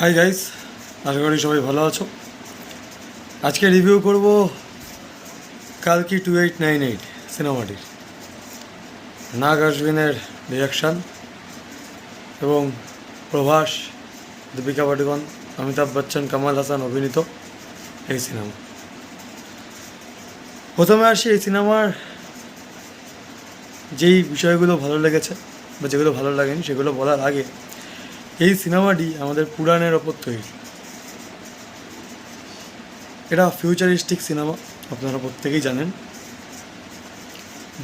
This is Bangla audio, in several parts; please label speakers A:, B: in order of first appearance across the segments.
A: হাই গাইস, আশা করি সবাই ভালো আছো। আজকে রিভিউ করব কালকি 2898 সিনেমাটির নাগ অশ্বিনের ডিরেকশান এবং প্রভাস, দীপিকা পাডুকোন, অমিতাভ বচ্চন, কামাল হাসান অভিনীত এই সিনেমা। প্রথমে আসি এই সিনেমার যেই বিষয়গুলো ভালো লেগেছে বা যেগুলো ভালো লাগেনি সেগুলো বলার আগে, এই সিনেমাটি আমাদের পুরাণের ওপর তৈরি। এটা ফিউচারিস্টিক সিনেমা। আপনারা প্রত্যেকেই জানেন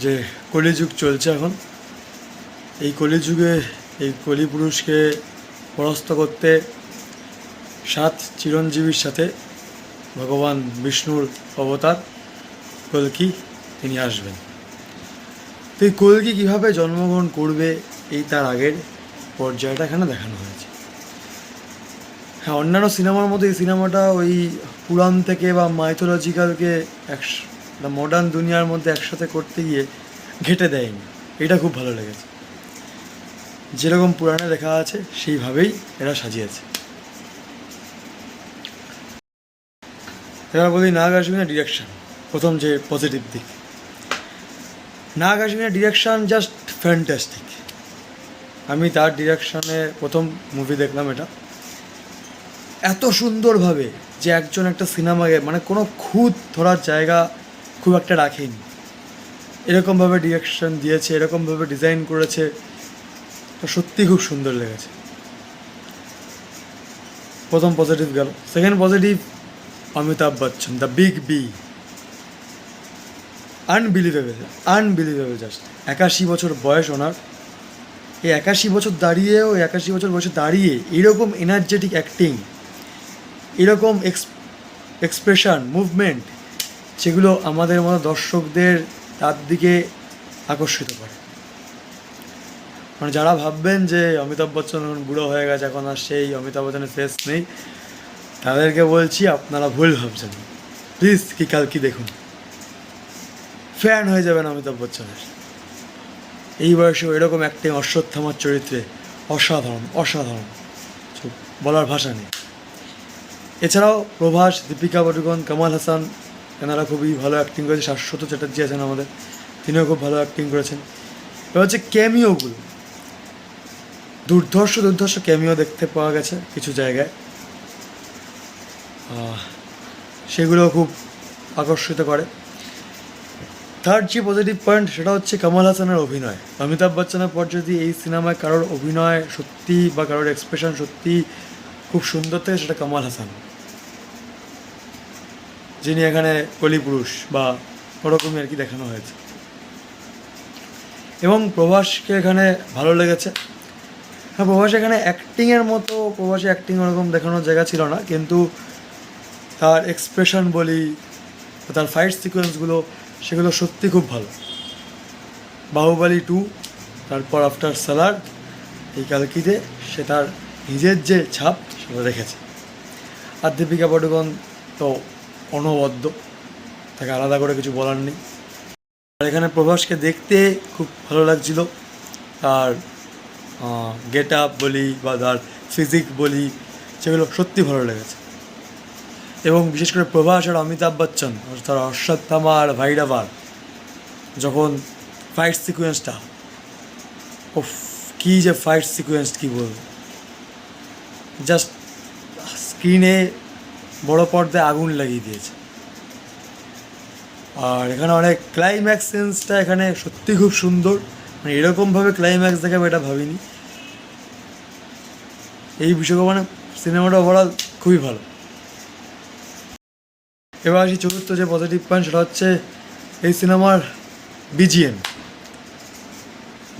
A: যে কলিযুগ চলছে এখন। এই কলিযুগে এই কলিপুরুষকে পরাস্ত করতে 7 চিরঞ্জীবীর সাথে ভগবান বিষ্ণুর অবতার কল্কি তিনি আসবেন। তো এই কল্কি কীভাবে জন্মগ্রহণ করবে এই তার আগের পর্যায়টা এখানে দেখানো হয়েছে। হ্যাঁ, অন্যান্য সিনেমার মতো এই সিনেমাটা ওই পুরাণ থেকে বা মাইথোলজিক্যালকে মডার্ন দুনিয়ার মধ্যে একসাথে করতে গিয়ে ঘেঁটে দেয়নি। এটা খুব ভালো লেগেছে। যেরকম পুরাণে লেখা আছে সেইভাবেই এরা সাজিয়েছে। এবার বলি নাগ অশ্বিনের ডিরেকশান। প্রথম যে পজিটিভ দিক, নাগ অশ্বিনের ডিরেকশান জাস্ট ফ্যান্টাস্টিক। আমি তার ডিরেকশানে প্রথম মুভি দেখলাম এটা, এত সুন্দরভাবে যে একজন একটা সিনেমাকে মানে কোনো খুঁত ধরার জায়গা খুব একটা রাখেনি, এরকমভাবে ডিরেকশন দিয়েছে, এরকমভাবে ডিজাইন করেছে, সত্যি খুব সুন্দর লেগেছে। প্রথম পজিটিভ গেল। Second positive, Amitabh Bachchan, the big B. Unbelievable just. 81 বছর বয়স ওনার। এই 81 বছর দাঁড়িয়েও, 81 বছর বয়সে দাঁড়িয়ে এরকম এনার্জেটিক অ্যাক্টিং, এরকম এক্সপ্রেশন, মুভমেন্ট, যেগুলো আমাদের মতো দর্শকদের তার দিকে আকর্ষিত করে। মানে যারা ভাববেন যে অমিতাভ বচ্চন এখন বুড়ো হয়ে গেছে, এখন আর সেই অমিতাভ বচ্চনের ফেস নেই, তাদেরকে বলছি আপনারা ভুল ভাবছেন। প্লিজ কালকি দেখুন, ফ্যান হয়ে যাবেন অমিতাভ বচ্চনের। এই বয়সেও এরকম অ্যাক্টিং, অশ্বত্থামার চরিত্রে অসাধারণ অসাধারণ, বলার ভাষা নেই। এছাড়াও প্রভাস, দীপিকা পাডুকোন, কামাল হাসান, এনারা খুবই ভালো অ্যাক্টিং করেছে। শাশ্বত চ্যাটার্জি আছেন আমাদের, তিনিও খুব ভালো অ্যাক্টিং করেছেন। এবার হচ্ছে ক্যামিওগুলো, দুর্ধর্ষ ক্যামিও দেখতে পাওয়া গেছে কিছু জায়গায়, সেগুলো খুব আকর্ষিত করে। থার্ড যে পজিটিভ পয়েন্ট সেটা হচ্ছে কামাল হাসানের অভিনয়। অমিতাভ বচ্চনের পর যদি এই সিনেমায় কারোর অভিনয় সত্যি বা কারোর এক্সপ্রেশন সত্যি খুব সুন্দর থাকে, সেটা কামাল হাসান, যিনি এখানে কলিপুরুষ বা ওরকমই আর কি দেখানো হয়েছে। এবং প্রভাসকে এখানে ভালো লেগেছে। হ্যাঁ, প্রভাস এখানে অ্যাক্টিংয়ের মতো, প্রভাসে অ্যাক্টিং ওরকম দেখানোর জায়গা ছিল না, কিন্তু তার এক্সপ্রেশন বলি, তার ফাইট সিকোয়েন্সগুলো, সেগুলো সত্যি খুব ভালো। বাহুবলী 2, তারপর আফটার সালার, এই কালকিতে সে তার নিজের যে ছাপ সেটা রেখেছে। আর দীপিকা পাডুকোন তো অনবদ্য, তাকে আলাদা করে কিছু বলার নেই। আর এখানে প্রভাসকে দেখতে খুব ভালো লাগছিল। তার গেট আপ বলি বা তার ফিজিক বলি, সেগুলো সত্যি ভালো লেগেছে। এবং বিশেষ করে প্রভাস আর অমিতাভ বচ্চন, তার অশ্বত্থামা আর ভাইরাবার যখন ফাইট সিকোয়েন্সটা, ও কী যে ফাইট সিকোয়েন্স, কী বলবো, জাস্ট স্ক্রিনে বড় পর্দায় আগুন লাগিয়ে দিয়েছে। আর এখানে অনেক ক্লাইম্যাক্স সেন্সটা এখানে সত্যি খুব সুন্দর। মানে এরকমভাবে ক্লাইম্যাক্স দেখাবে এটা ভাবিনি। এই বিষয়টা মানে সিনেমাটা ওভারঅল খুবই ভালো। এবার আসি চতুর্থ যে পজিটিভ পয়েন্ট, সেটা হচ্ছে এই সিনেমার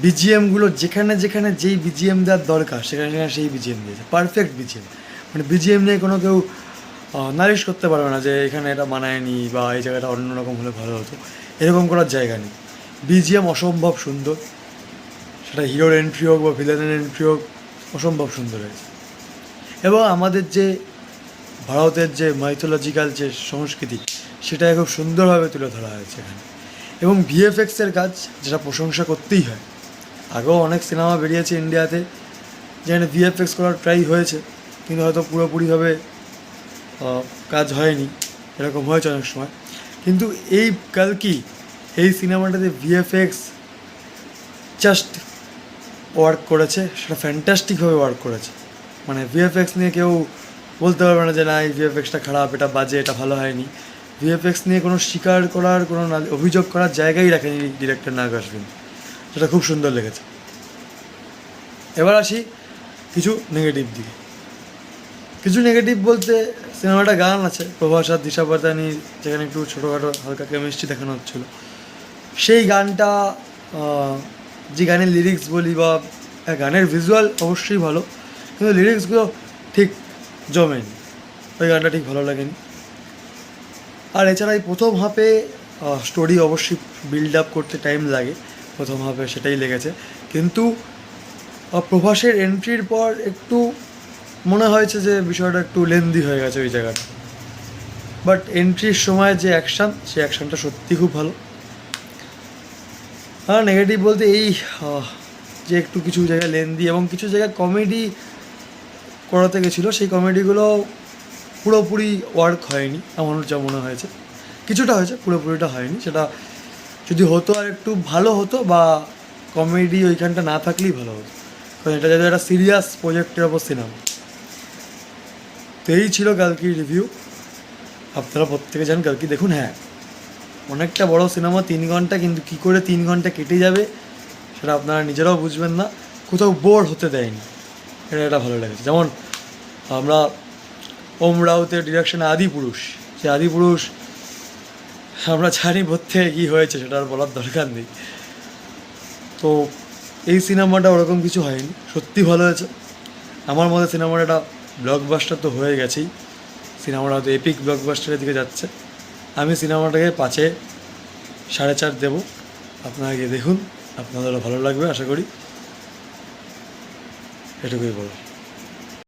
A: বিজিএমগুলো যেখানে যেখানে যেই বিজিএম দেওয়ার দরকার সেখানে সেখানে সেই বিজিএম দিয়েছে। Perfect BGM. মানে বিজিএম নিয়ে কোনো কেউ নালিশ করতে পারবে না যে এখানে এটা মানায়নি বা এই জায়গাটা অন্যরকম হলে ভালো হতো, এরকম করার জায়গা নেই। বিজিএম অসম্ভব সুন্দর, সেটা হিরোর এন্ট্রি হোক বা ভিলেনের এন্ট্রি হোক, অসম্ভব সুন্দর হয়েছে। এবং আমাদের যে ভারতের যে মাইথোলজিক্যাল যে সংস্কৃতি, সেটাকে খুব সুন্দরভাবে তুলে ধরা হয়েছে এখানে। এবং ভিএফএক্সের কাজ, যেটা প্রশংসা করতেই হয়। আগেও অনেক সিনেমা বেরিয়েছে ইন্ডিয়াতে যেখানে ভিএফএক্স করার ট্রাই হয়েছে, কিন্তু হয়তো পুরোপুরিভাবে কাজ হয়নি, এরকম হয়েছে অনেক সময়। কিন্তু এই কালকি এই সিনেমাটাতে ভিএফএক্স জাস্ট ওয়ার্ক করেছে, সেটা ফ্যান্টাস্টিকভাবে ওয়ার্ক করেছে। মানে ভিএফএক্স নিয়ে কেউ বলতে পারবে না যে না এই ভিএফএক্সটা খারাপ, এটা বাজে, এটা ভালো হয়নি। ভিএফএক্স নিয়ে কোনো স্বীকার করার, কোনো অভিযোগ করার জায়গাই রাখেনি ডিরেক্টর নাগ অশ্বিন, সেটা খুব সুন্দর লেগেছে। এবার আসি কিছু নেগেটিভ দিকে। কিছু নেগেটিভ বলতে সিনেমাটা গান আছে প্রভাস আর দিশা পাতানি, যেখানে একটু ছোটোখাটো হালকা কেমিস্ট্রি দেখানো হচ্ছিলো। সেই গানটা যে গানের লিরিক্স বলি বা গানের ভিজুয়াল অবশ্যই ভালো, কিন্তু লিরিক্সগুলো ঠিক জমেনি, ওই গানটা ঠিক ভালো লাগেনি। আর এছাড়া এই প্রথম হাফে স্টোরি অবশ্যই বিল্ড আপ করতে টাইম লাগে, প্রথম হাফে সেটাই লেগেছে। কিন্তু প্রভাসের এন্ট্রির পর একটু মনে হয়েছে যে বিষয়টা একটু লেন্দি হয়ে গেছে ওই জায়গাটা। বাট এন্ট্রির সময় যে অ্যাকশান, সেই অ্যাকশানটা সত্যি খুব ভালো। আর নেগেটিভ বলতে এই যে একটু কিছু জায়গায় লেন্দি এবং কিছু জায়গায় কমেডি করাতে গেছিলো, সেই কমেডিগুলো পুরোপুরি ওয়ার্ক হয়নি আমার যা মনে হয়েছে। কিছুটা হয়েছে, পুরোপুরিটা হয়নি। সেটা যদি হতো আর একটু ভালো হতো, বা কমেডি ওইখানটা না থাকলেই ভালো হতো, কারণ এটা যেহেতু একটা সিরিয়াস প্রজেক্টের ওপর সিনেমা। তো এই ছিল কালকির রিভিউ। আপনারা প্রত্যেকে যান কালকি দেখুন। হ্যাঁ, অনেকটা বড় সিনেমা, 3 ঘন্টা, কিন্তু কী করে 3 ঘন্টা কেটে যাবে সেটা আপনারা নিজেরাও বুঝবেন না। কোথাও বোর হতে দেয়নি, এটা ভালো লেগেছে। যেমন আমরা ওম রাউতের ডিরেকশনে আদিপুরুষ, যে আদিপুরুষ আমরা জানি প্রত্যেকে কী হয়েছে, সেটা আর বলার দরকার নেই। তো এই সিনেমাটা ওরকম কিছু হয়নি, সত্যি ভালো হয়েছে আমার মতে। সিনেমাটা একটা ব্লকবাস্টার তো হয়ে গেছেই, সিনেমাটা হয়তো এপিক ব্লকবাস্টারের দিকে যাচ্ছে। আমি সিনেমাটাকে 5-এ 4.5 দেবো। আপনারা গিয়ে দেখুন, আপনাদেরও ভালো লাগবে আশা করি, এটুকুই বলো।